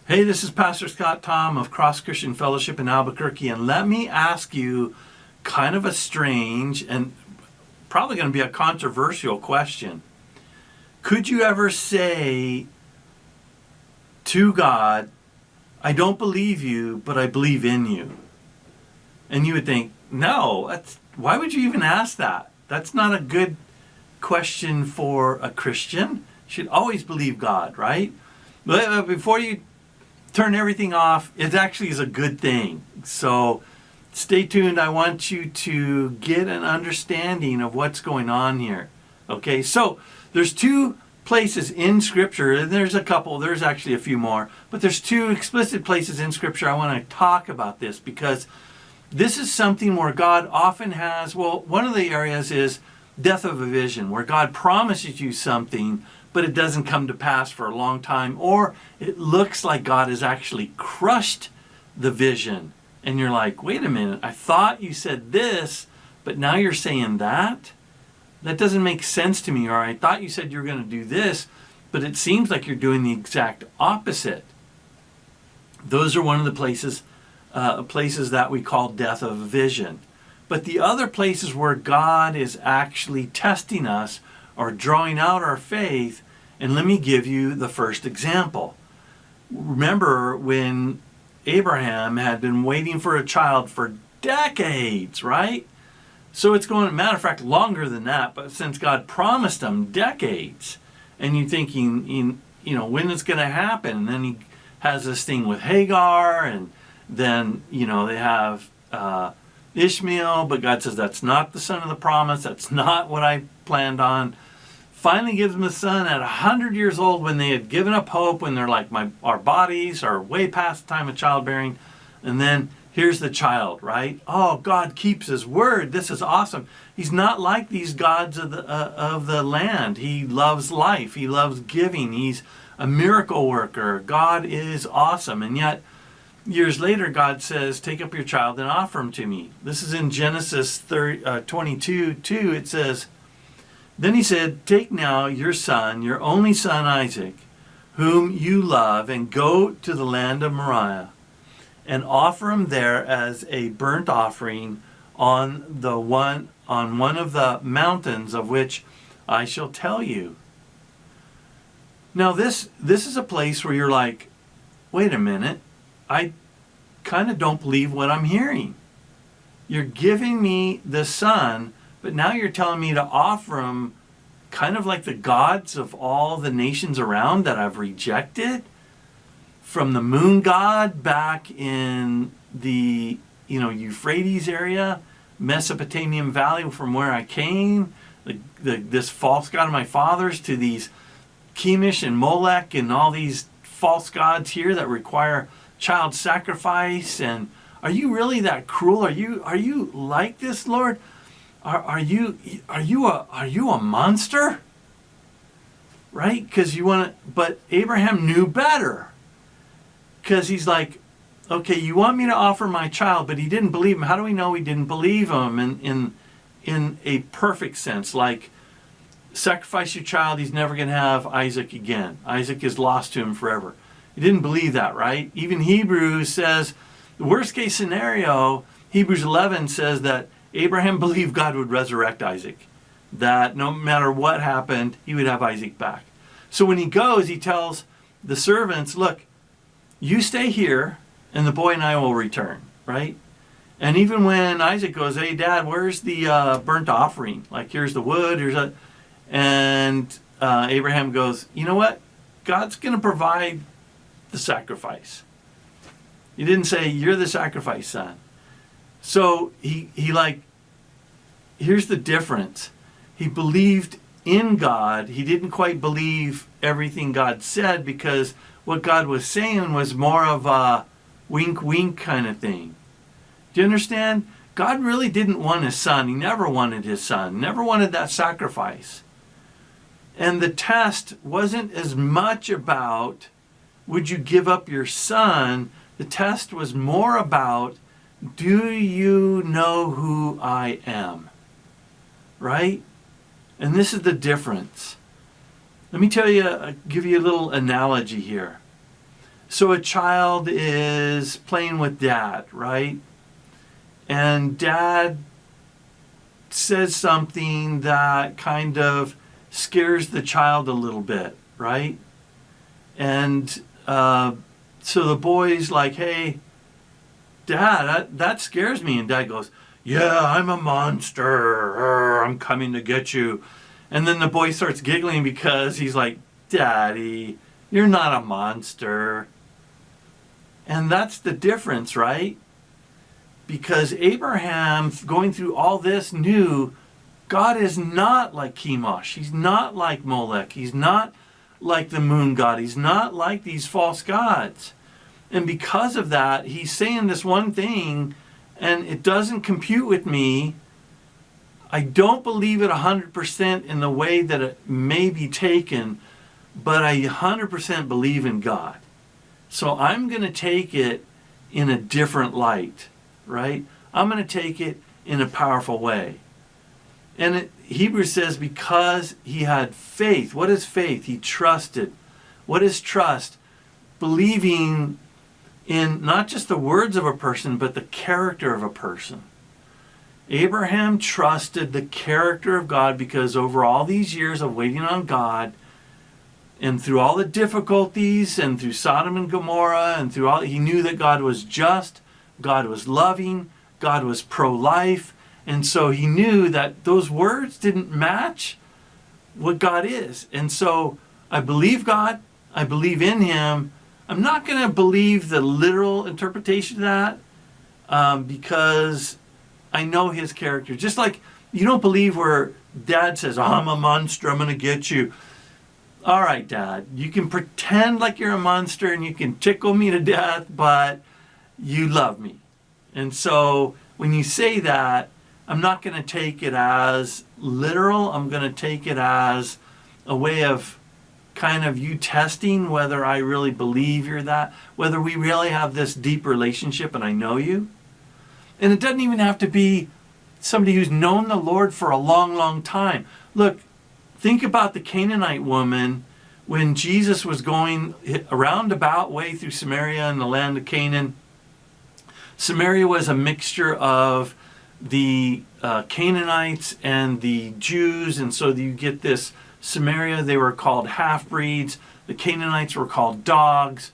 Hey, this is Pastor Scott Thom of Cross Christian Fellowship in Albuquerque, and let me ask you kind of a strange and probably going to be a controversial question. Could you ever say to God, I don't believe you, but I believe in you? And you would think, no, why would you even ask that? That's not a good question for a Christian. You should always believe God, right? But before you turn everything off, it actually is a good thing. So stay tuned. I want you to get an understanding of what's going on here. Okay, so there's two places in Scripture, and there's a couple, there's actually a few more, but there's two explicit places in Scripture I want to talk about this, because this is something where God often has, well, one of the areas is death of a vision, where God promises you something, but it doesn't come to pass for a long time, or it looks like God has actually crushed the vision. And you're like, wait a minute, I thought you said this, but now you're saying that? That doesn't make sense to me. Or I thought you said you were going to do this, but it seems like you're doing the exact opposite. Those are one of the places that we call death of vision. But the other places where God is actually testing us or drawing out our faith, and let me give you the first example. Remember when Abraham had been waiting for a child for decades, right? So it's going, matter of fact, longer than that, but since God promised him decades, and you're thinking, when it's going to happen? And then he has this thing with Hagar, and then, they have Ishmael, but God says, that's not the son of the promise, that's not what I planned on. Finally gives him a son at 100 years old, when they had given up hope, when they're like, our bodies are way past the time of childbearing. And then here's the child, right? Oh, God keeps his word. This is awesome. He's not like these gods of the land. He loves life. He loves giving. He's a miracle worker. God is awesome. And yet, years later, God says, take up your child and offer him to me. This is in Genesis 22:2. It says, then he said, take now your son, your only son Isaac, whom you love, and go to the land of Moriah, and offer him there as a burnt offering on one of the mountains of which I shall tell you. Now this is a place where you're like, wait a minute, I kind of don't believe what I'm hearing. You're giving me the son, but now you're telling me to offer him kind of like the gods of all the nations around that I've rejected, from the moon god back in the Euphrates area, Mesopotamian Valley from where I came, this false god of my fathers, to these Chemosh and Molech and all these false gods here that require child sacrifice. And are you really that cruel? Are you like this, Lord? Are you a monster? Right? Because but Abraham knew better. Because he's like, okay, you want me to offer my child, but he didn't believe him. How do we know he didn't believe him in a perfect sense? Like, sacrifice your child, he's never going to have Isaac again. Isaac is lost to him forever. He didn't believe that, right? Even Hebrews says, the worst case scenario, Hebrews 11 says that Abraham believed God would resurrect Isaac, that no matter what happened, he would have Isaac back. So when he goes, he tells the servants, look, you stay here, and the boy and I will return, right? And even when Isaac goes, hey, Dad, where's the burnt offering? Like, here's the wood, and Abraham goes, you know what? God's going to provide the sacrifice. He didn't say, you're the sacrifice, son. So he here's the difference. He believed in God. He didn't quite believe everything God said, because what God was saying was more of a wink, wink kind of thing. Do you understand? God really didn't want his son. He never wanted his son. Never wanted that sacrifice. And the test wasn't as much about, would you give up your son? The test was more about, do you know who I am? Right? And this is the difference. Let me give you a little analogy here. So a child is playing with dad, right? And dad says something that kind of scares the child a little bit, right? And so the boy's like, hey, Dad, that scares me. And Dad goes, yeah, I'm a monster. I'm coming to get you. And then the boy starts giggling because he's like, Daddy, you're not a monster. And that's the difference, right? Because Abraham, going through all this, knew God is not like Chemosh. He's not like Molech. He's not like the moon god. He's not like these false gods. And because of that, he's saying this one thing, and it doesn't compute with me. I don't believe it 100% in the way that it may be taken, but I 100% believe in God. So I'm going to take it in a different light, right? I'm going to take it in a powerful way. And Hebrews says because he had faith. What is faith? He trusted. What is trust? Believing in not just the words of a person, but the character of a person. Abraham trusted the character of God because over all these years of waiting on God, and through all the difficulties, and through Sodom and Gomorrah, and through all, he knew that God was just, God was loving, God was pro-life, and so he knew that those words didn't match what God is. And so I believe God, I believe in him. I'm not going to believe the literal interpretation of that because I know his character. Just like you don't believe where Dad says, I'm a monster, I'm going to get you. All right, Dad, you can pretend like you're a monster and you can tickle me to death, but you love me. And so when you say that, I'm not going to take it as literal. I'm going to take it as a way of kind of you testing whether I really believe you're that, whether we really have this deep relationship and I know you. And it doesn't even have to be somebody who's known the Lord for a long, long time. Look, think about the Canaanite woman when Jesus was going a roundabout way through Samaria and the land of Canaan. Samaria was a mixture of the Canaanites and the Jews, and so you get this Samaria, they were called half-breeds. The Canaanites were called dogs.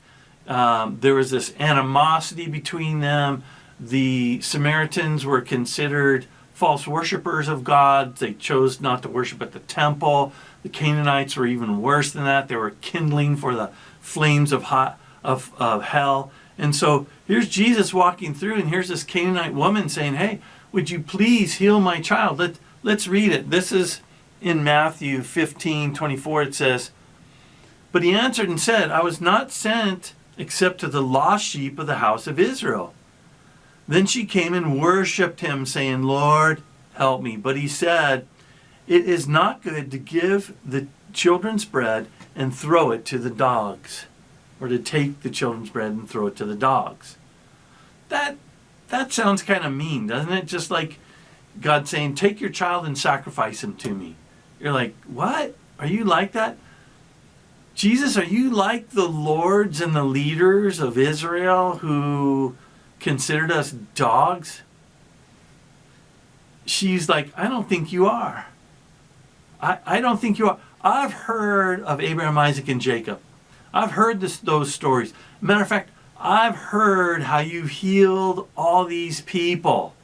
There was this animosity between them. The Samaritans were considered false worshipers of God. They chose not to worship at the temple. The Canaanites were even worse than that. They were kindling for the flames of hell. And so here's Jesus walking through, and here's this Canaanite woman saying, hey, would you please heal my child? Let's read it. This is in Matthew 15:24. It says, but he answered and said, I was not sent except to the lost sheep of the house of Israel. Then she came and worshipped him, saying, Lord, help me. But he said, it is not good to give the children's bread and throw it to the dogs, or to take the children's bread and throw it to the dogs. That sounds kind of mean, doesn't it? Just like God saying, take your child and sacrifice him to me. You're like, what? Are you like that? Jesus, are you like the lords and the leaders of Israel who considered us dogs? She's like, I don't think you are. I don't think you are. I've heard of Abraham, Isaac, and Jacob. I've heard those stories. Matter of fact, I've heard how you've healed all these people,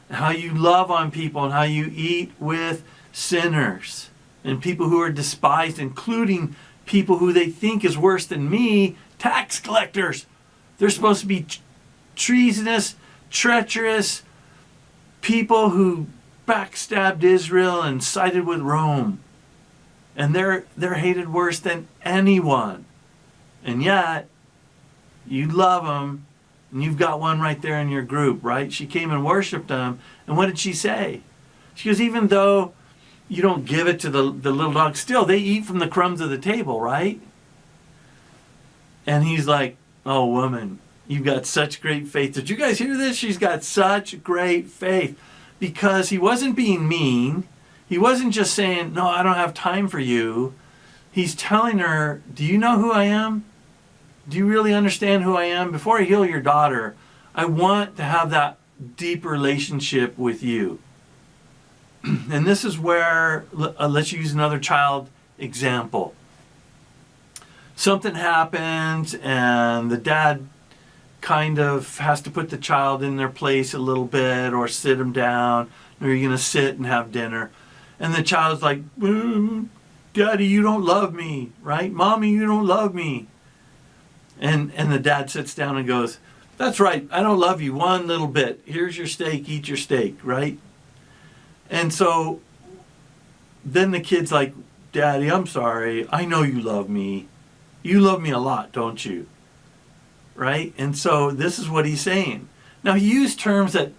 how you love on people, and how you eat with sinners and people who are despised, including people who they think is worse than me, tax collectors. They're supposed to be treasonous, treacherous people who backstabbed Israel and sided with Rome. And they're hated worse than anyone. And yet, you love them, and you've got one right there in your group, right? She came and worshipped them, and what did she say? She goes, even though you don't give it to the little dog, still, they eat from the crumbs of the table, right? And he's like, oh, woman, you've got such great faith. Did you guys hear this? She's got such great faith. Because he wasn't being mean. He wasn't just saying, no, I don't have time for you. He's telling her, do you know who I am? Do you really understand who I am? Before I heal your daughter, I want to have that deep relationship with you. And this is where, let's use another child example. Something happens and the dad kind of has to put the child in their place a little bit or sit them down. Or you're going to sit and have dinner. And the child's like, Daddy, you don't love me, right? Mommy, you don't love me. And the dad sits down and goes, that's right, I don't love you one little bit. Here's your steak, eat your steak, right? And so then the kid's like, Daddy, I'm sorry. I know you love me. You love me a lot, don't you? Right? And so this is what he's saying. Now, he used terms that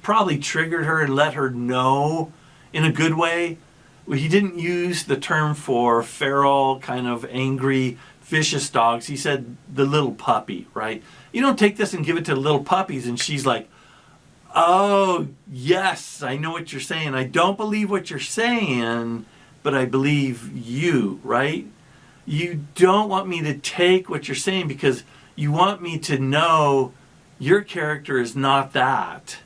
probably triggered her and let her know in a good way. He didn't use the term for feral, kind of angry, vicious dogs. He said the little puppy, right? You don't take this and give it to the little puppies and she's like, oh, yes, I know what you're saying. I don't believe what you're saying, but I believe you, right? You don't want me to take what you're saying because you want me to know your character is not that,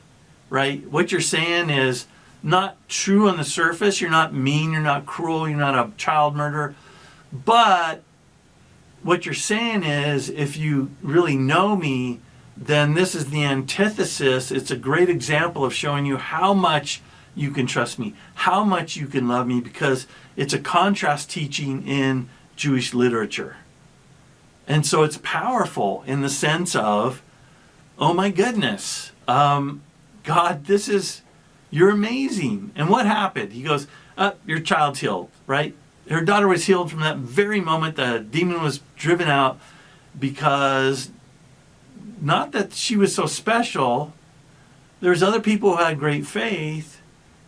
right? What you're saying is not true on the surface. You're not mean, you're not cruel, you're not a child murderer. But what you're saying is, if you really know me, then this is the antithesis. It's a great example of showing you how much you can trust me, how much you can love me, because it's a contrast teaching in Jewish literature. And so it's powerful in the sense of, oh my goodness, God, you're amazing. And what happened? He goes, your child's healed, right? Her daughter was healed from that very moment the demon was driven out, because not that she was so special. There's other people who had great faith.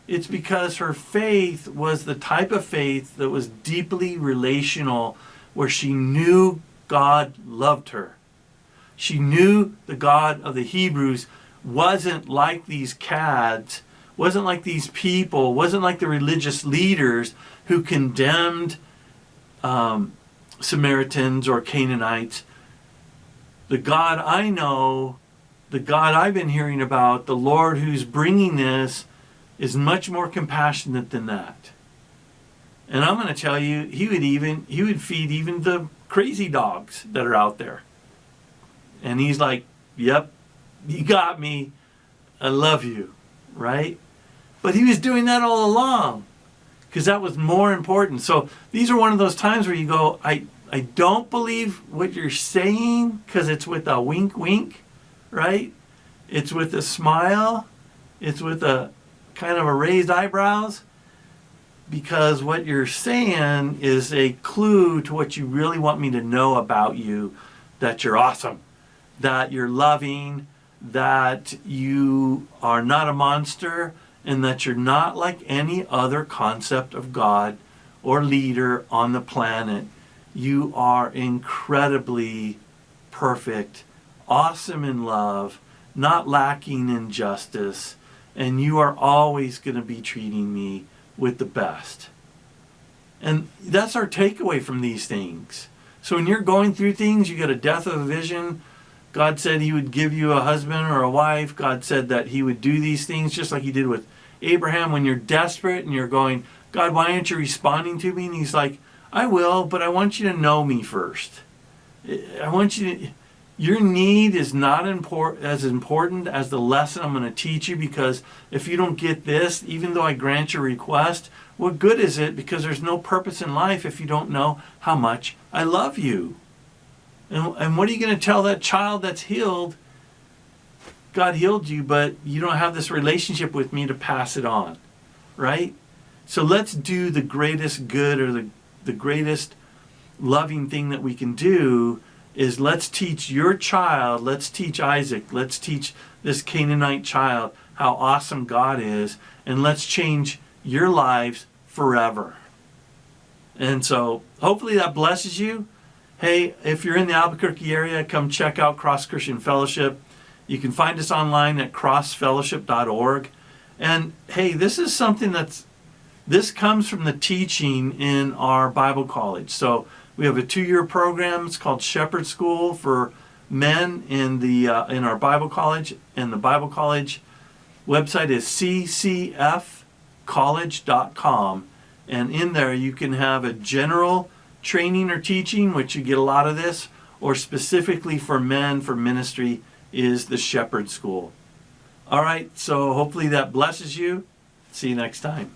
It's because her faith was the type of faith that was deeply relational, where she knew God loved her. She knew the God of the Hebrews wasn't like these cads, wasn't like these people, wasn't like the religious leaders who condemned Samaritans or Canaanites. The God I know, the God I've been hearing about, the Lord who's bringing this, is much more compassionate than that. And I'm going to tell you, he would feed even the crazy dogs that are out there. And he's like, yep, you got me. I love you, right? But he was doing that all along because that was more important. So these are one of those times where you go, I don't believe what you're saying, because it's with a wink wink, right? It's with a smile. It's with a kind of a raised eyebrows, because what you're saying is a clue to what you really want me to know about you, that you're awesome, that you're loving, that you are not a monster, and that you're not like any other concept of God or leader on the planet. You are incredibly perfect, awesome in love, not lacking in justice, and you are always going to be treating me with the best. And that's our takeaway from these things. So when you're going through things, you get a death of a vision. God said he would give you a husband or a wife. God said that he would do these things just like he did with Abraham. When you're desperate and you're going, God, why aren't you responding to me? And he's like, I will, but I want you to know me first. I want you to, your need is not as important as the lesson I'm going to teach you, because if you don't get this, even though I grant your request, what good is it? Because there's no purpose in life if you don't know how much I love you. And what are you going to tell that child that's healed? God healed you, but you don't have this relationship with me to pass it on, right? So let's do the greatest good, or the greatest loving thing that we can do is let's teach your child, let's teach Isaac, let's teach this Canaanite child how awesome God is, and let's change your lives forever. And so hopefully that blesses you. Hey, if you're in the Albuquerque area, come check out Cross Christian Fellowship. You can find us online at crossfellowship.org. And hey, this is something this comes from the teaching in our Bible college. So We have a 2-year program. It's called Shepherd School for men in our Bible college, and the Bible college website is ccfcollege.com, and in there you can have a general training or teaching, which you get a lot of this, or specifically for men for ministry is the Shepherd School. All right, so hopefully that blesses you. See you next time.